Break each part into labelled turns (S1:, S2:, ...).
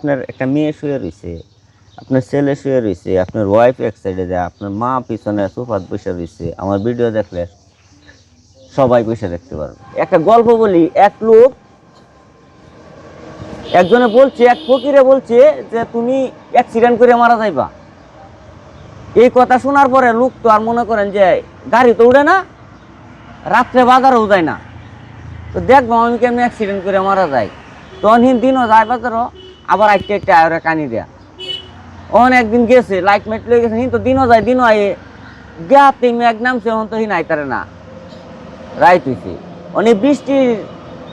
S1: আপনার একটা মেয়ে শুয়ে রয়েছে, আপনার ছেলে শুয়ে রয়েছে, আপনার ওয়াইফ এক সাইডে যায়, আপনার মা পিছনে সোফাত বসে রয়েছে, আমার ভিডিও দেখলে সবাই বসে দেখতে পারবে। একটা গল্প বলি, এক লোক একজনে বলছে, এক ফকিরে বলছে যে তুমি অ্যাক্সিডেন্ট করে মারা যাইবা। এই কথা শোনার পরে লোক তো আর মনে করেন যে গাড়ি তো উঠে না, রাত্রে বাজারেও যায় না, তো দেখবো আমি কেমন অ্যাক্সিডেন্ট করে মারা যায়। তখন দিনও যায় বাজারও, আবার একটা একটা আয়রে কানি দেয়া। ওখানে একদিন গেছে লাইট মাইট লয়ে গেছে, কিন্তু দিনও যায়, দিনও আয়ে গাতে মেঘ নামছে, ওখান তো হিন আইতারে না, রাইত হইছে। অনেক বৃষ্টির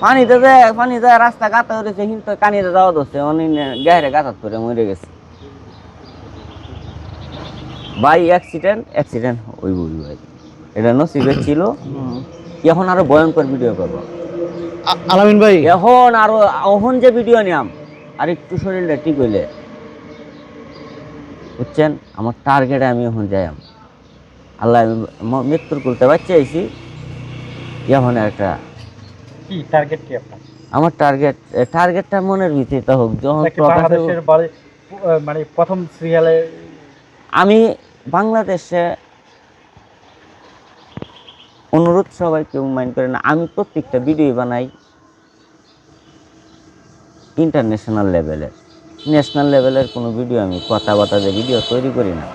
S1: পানিতে যায়, পানি যায় রাস্তা গাতা হয়েছে, কিন্তু কানিতে যাওয়া ধরছে, অনেক গায়ে গাতাত করে মরে গেছে। ভাই অ্যাক্সিডেন্ট অ্যাক্সিডেন্ট ওই বই ভাই, এটা নসিবে ছিল। এখন আরো ভয়ঙ্কর ভিডিও করবো
S2: আলামিন ভাই,
S1: এখন আরো, এখন যে ভিডিও নিয়াম আর একটু শরীরটা ঠিক হইলে, বুঝছেন, আমার টার্গেটে আমি এখন যাই। আল্লাহ মৃত্যুর করতে বাচ্চা আইছি। এখন একটা
S2: কি টার্গেট কি আপনার?
S1: আমার টার্গেটটা মনের ভিত্তিতে হোক, যখন
S2: বাংলাদেশের মানে প্রথম সিরিয়ালে
S1: আমি বাংলাদেশে অনুরোধ, সবাই কেউ মাইন্ড করে না, আমি প্রত্যেকটা ভিডিও বানাই ইন্টারন্যাশনাল লেভেলের। ন্যাশনাল লেভেলের কোনো ভিডিও আমি কথাবার্তা যে ভিডিও তৈরি করি না।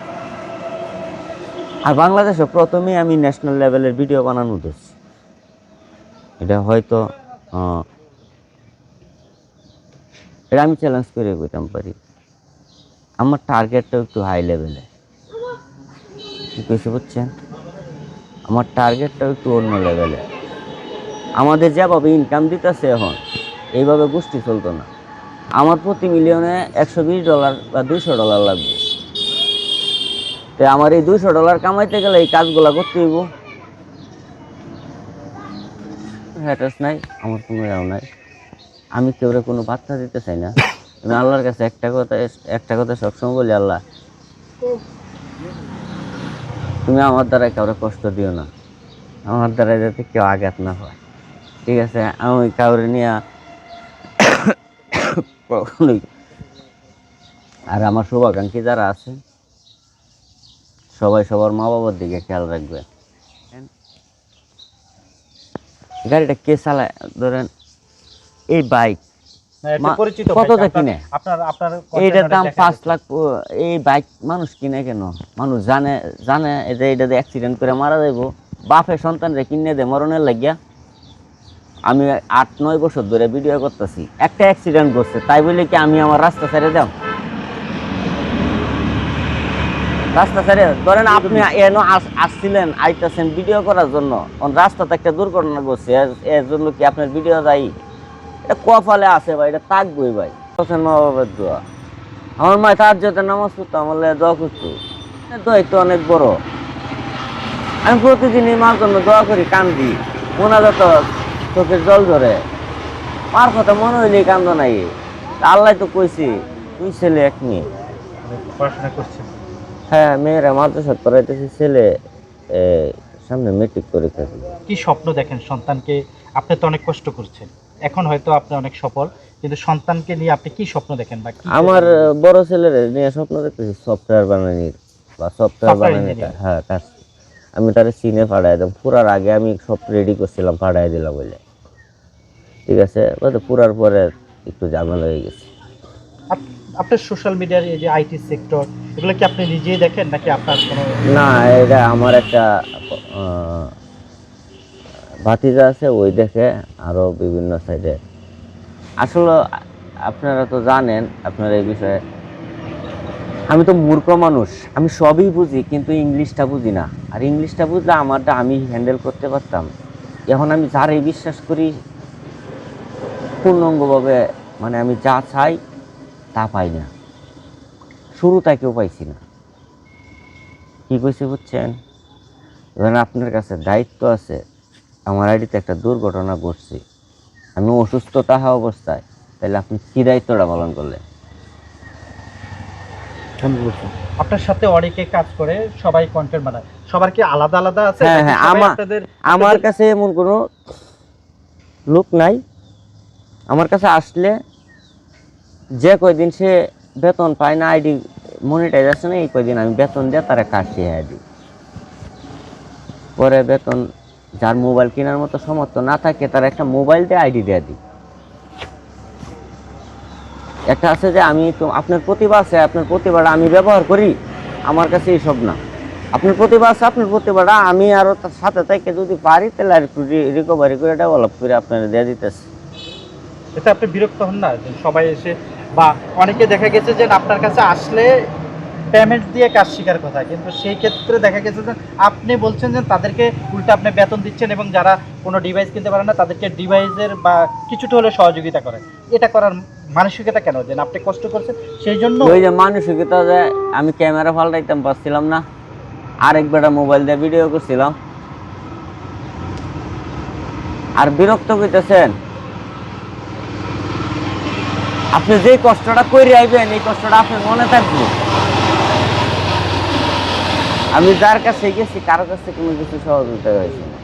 S1: আর বাংলাদেশে প্রথমেই আমি ন্যাশনাল লেভেলের ভিডিও বানানো দিচ্ছি। এটা হয়তো এটা আমি চ্যালেঞ্জ করে কইতাম পারি। আমার টার্গেটটা একটু হাই লেভেলে, কিছু বুঝছেন, আমার টার্গেটটা একটু অন্য লেভেলে। আমাদের যেভাবে ইনকাম দিতেছে এখন, এইভাবে গোষ্ঠী চলতো না। আমার প্রতি মিলিয়নে $120 বা $200 লাগবে। তো আমার এই $200 কামাইতে গেলে এই কাজগুলা করতে হইব। হ্যাটার্স নাই, আমার কোনো ইয়াও নাই, আমি কেউরে কোনো বার্তা দিতে চাই না। আমি আল্লাহর কাছে একটা কথা সবসময় বলি, আল্লাহ তুমি আমার দ্বারা কাউরে কষ্ট দিও না, আমার দ্বারা যাতে কেউ আঘাত না হয়, ঠিক আছে? আমি কাউরে নিয়ে কখনোই, আর আমার শুভাকাঙ্ক্ষী যারা আছে সবাই সবার মা বাবার দিকে খেয়াল রাখবে। গাড়িটা কে চালায়, ধরেন এই বাইক কতটা কিনে, এইটার দাম 5 লাখ। এই বাইক মানুষ কিনে কেন? মানুষ জানে জানে যে এটা দিয়ে অ্যাক্সিডেন্ট করে মারা যাইব, বাপের সন্তানরে কিনে দেয় মরণের লাগিয়া। আমি 8-9 বছর ধরে ভিডিও করতেছি, একটা অ্যাক্সিডেন্ট করছে তাই বলে কি আমি আমার রাস্তা ছেড়ে দাম? রাস্তা ছেড়ে ধরেন আপনি এনো আসছিলেন, আইতেছেন ভিডিও করার জন্য, রাস্তাতে একটা দুর্ঘটনা ঘটছে, এর জন্য কি আপনার ভিডিও যাই? এটা কপালে আছে ভাই, এটা থাকবই ভাই। মা বাবার দোয়া, আমার মায় তার যাতে নামাজ পড়তো, আমার দোয়া করতো, দোয়াই তো অনেক বড়। আমি প্রতিদিনই মার জন্য দোয়া করি, কান্দি, মনে যত চোখের জল ধরে, মার কথা মনে হইলেই কান্দ নাই। আল্লাহ তো কইছি তুই ছেলে এক মেয়ে,
S2: পড়াশোনা করছে।
S1: হ্যাঁ, মেয়েরা মাদ্রাসা পড়াইতেছি, ছেলে সামনে মেট্রিক পরীক্ষা দিবে।
S2: কি স্বপ্ন দেখেন সন্তানকে? আপনি তো অনেক কষ্ট করছেন, এখন হয়তো আপনি অনেক সফল, কিন্তু সন্তানকে নিয়ে আপনি কি স্বপ্ন দেখেন? বা
S1: আমার বড় ছেলের নিয়ে স্বপ্ন দেখতেছি সফটওয়্যার বানানির, বা সফটওয়্যার বানানির, হ্যাঁ কাজ। আমি তার সিনে পাঠাই দিলাম, পুরার আগে আমি সব রেডি করছিলাম, পাঠাই দিলাম বলে, ঠিক আছে? পুরার পরে একটু ঝামেলা হয়ে গেছে।
S2: আপনার সোশ্যাল মিডিয়ার এই যে আইটি সেক্টর, এগুলো কি আপনি নিজেই দেখেন নাকি আপনার কোনো?
S1: না, এটা আমার একটা ভাতিজা আছে, ওই দেখে, আরো বিভিন্ন সাইডে। আসলে আপনারা তো জানেন, আপনারা এই বিষয়ে, আমি তো মূর্খ মানুষ, আমি সবই বুঝি কিন্তু ইংলিশটা বুঝি না। আর ইংলিশটা বুঝলে আমারটা আমি হ্যান্ডেল করতে পারতাম। এখন আমি যারাই বিশ্বাস করি পূর্ণাঙ্গভাবে, মানে আমি যা চাই তা পাই না, শুরু তাকেও পাইছি না। কি কইছে বুঝছেন? ধরেন আপনার কাছে দায়িত্ব আছে, আমার আইডিতে একটা দুর্ঘটনা ঘটছে, আমি অসুস্থ থাকা অবস্থায়, তাহলে আপনি কি দায়িত্বটা পালন করলেন?
S2: আপনার সাথে অনেকে কাজ করে, সবাই কন্টেন্ট বানায়, সবার কি আলাদা আলাদা আছে?
S1: হ্যাঁ হ্যাঁ, আমার কাছে এমন কোনো লোক নাই। আমার কাছে আসলে যে কয়দিন সে বেতন পায় না, আইডি মনিটাইজেশন, এই কয়দিন আমি বেতন দিয়ে তারা কাজ শিখে দিই। পরে বেতন, যার মোবাইল কেনার মতো সামর্থ্য না থাকে তার একটা মোবাইল দিয়ে আইডি দিয়ে দিই। একটা আছে যে আমি তো, আপনার প্রতিভা আছে, আপনার প্রতিভাটা আমি ব্যবহার করি, আমার কাছে এইসব না। আপনার প্রতিভা আছে, আপনার প্রতিভাটা আমি আরও তার সাথে থেকে যদি পারি তাহলে আর একটু রিকভারি করে ডেভেলপ করে আপনারা দিয়ে দিতেছি।
S2: এতে আপনি বিরক্ত হন না যে সবাই এসে, বা অনেকে দেখা গেছে যে আপনার কাছে আসলে পেমেন্ট দিয়ে কাজ শেখার কথা, কিন্তু সেই ক্ষেত্রে দেখা গেছে যে আপনি বলছেন যে তাদেরকে উল্টা আপনি বেতন দিচ্ছেন এবং যারা কোনো ডিভাইস কিনতে পারে না তাদেরকে ডিভাইসের বা কিছুটা হলে সহযোগিতা করেন। এটা করার মানসিকতা কেন, যে আপনি কষ্ট করছেন সেই জন্য?
S1: ওই যে মানসিকতা, যে আমি ক্যামেরা পাল্টাইতাম পারছিলাম না, আরেকবার মোবাইল দিয়ে ভিডিও করছিলাম, আর বিরক্ত হইতেছেন। আপনি যে কষ্টটা করে আইবেন এই কষ্টটা আপনার মনে থাকবে। আমি যার কাছে গেছি কারো কাছে কোনো কিছু সহযোগিতা হয়েছে না,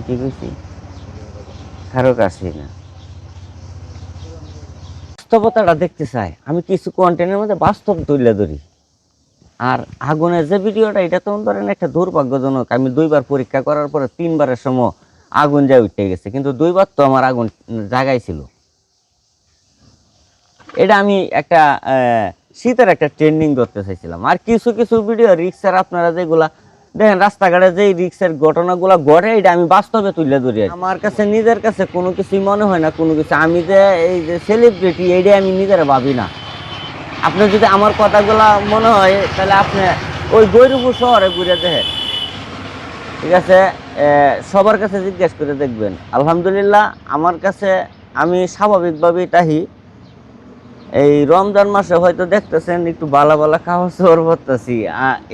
S1: কি কইছি, কারো কাছে না। বাস্তবতাটা দেখতে চাই, আমি কিছু কন্টেন্টের মধ্যে বাস্তব তুলে ধরি। আর আগুনের যে ভিডিওটা, এটা তো ধরেন একটা দুর্ভাগ্যজনক, আমি 2বার পরীক্ষা করার পরে 3বারের সময় আগুন যায় উঠে গেছে, কিন্তু 2বার তো আমার আগুন জায়গায় ছিল। এটা আমি একটা শীতের একটা ট্রেন্ডিং করতে চাইছিলাম। আর কিছু কিছু ভিডিও রিক্সের, আপনারা যেগুলা দেখেন রাস্তাঘাটে যে রিক্সের ঘটনাগুলো ঘটে, এটা আমি বাস্তবে তুলে ধরি। আমার কাছে নিজের কাছে কোনো কিছুই মনে হয় না, কোনো কিছু আমি যে এই যে সেলিব্রিটি, এইটাই আমি নিজের ভাবি না। আপনি যদি আমার কথাগুলা মনে হয় তাহলে আপনি ওই গৈরপুর শহরে ঘুরে দেখেন, ঠিক আছে, সবার কাছে জিজ্ঞেস করে দেখবেন। আলহামদুলিল্লাহ আমার কাছে আমি স্বাভাবিকভাবেই তাহি। এই রমজান মাসে হয়তো দেখতেছেন একটু বালা বালা খাওয়া চোর করতেছি,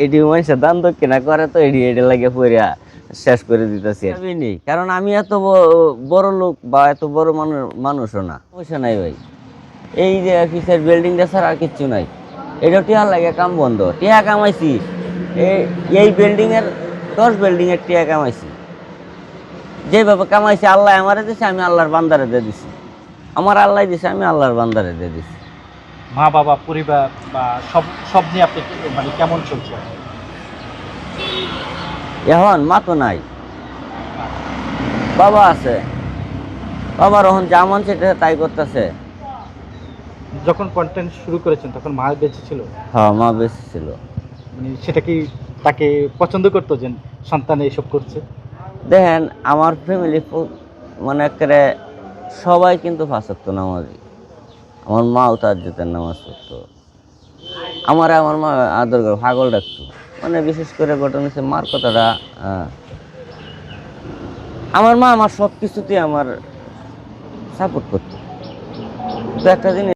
S1: এডি মানুষের দান দক্ষিণা করে তো এডি এডি লাগে পড়িয়া শেষ করে দিতেছি। কারণ আমি এত বড় লোক বা এত বড় মানুষও না, পয়সা নাই ভাই। এই যে অফিসের বিল্ডিংটা ছাড়া আর কিচ্ছু নাই। এটা টিয়া লাগে, কাম বন্ধ। টিয়া কামাইছি এই বিল্ডিংয়ের 10 বিল্ডিংয়ের টিয়া কামাইছি। যেভাবে কামাইছি আল্লাহ আমারে দিছে, আমি আল্লাহর বান্দারে দিয়ে দিছি। আমার আল্লাহ দিছে, আমি আল্লাহর বান্দারে দিয়ে দিছি।
S2: মা বাবা পরিবার বা সব সব নিয়ে আপনি মানে কেমন চলছে?
S1: এখন মা তো নাই, বাবা আছে। বাবার এখন যা মন সেটা তাই করতেছে।
S2: যখন কন্টেন্ট শুরু করেছেন তখন মা বেঁচে ছিল?
S1: হ্যাঁ, মা বেঁচে ছিল।
S2: মানে সেটা কি তাকে পছন্দ করতো যে সন্তান এইসব করছে?
S1: দেখেন আমার ফ্যামিলি মানে একেবারে সবাই কিন্তু 5 ওয়াক্ত নামাজি। আমার মাও তাহাজ্জুদের নামাজ পড়তো। আমার মা আদর করে পাগল ডাকতো। মানে বিশেষ করে ঘটনা হচ্ছে মার কথাটা, আমার মা আমার সব কিছুতেই আমার সাপোর্ট করতো। তো একটা জিনিস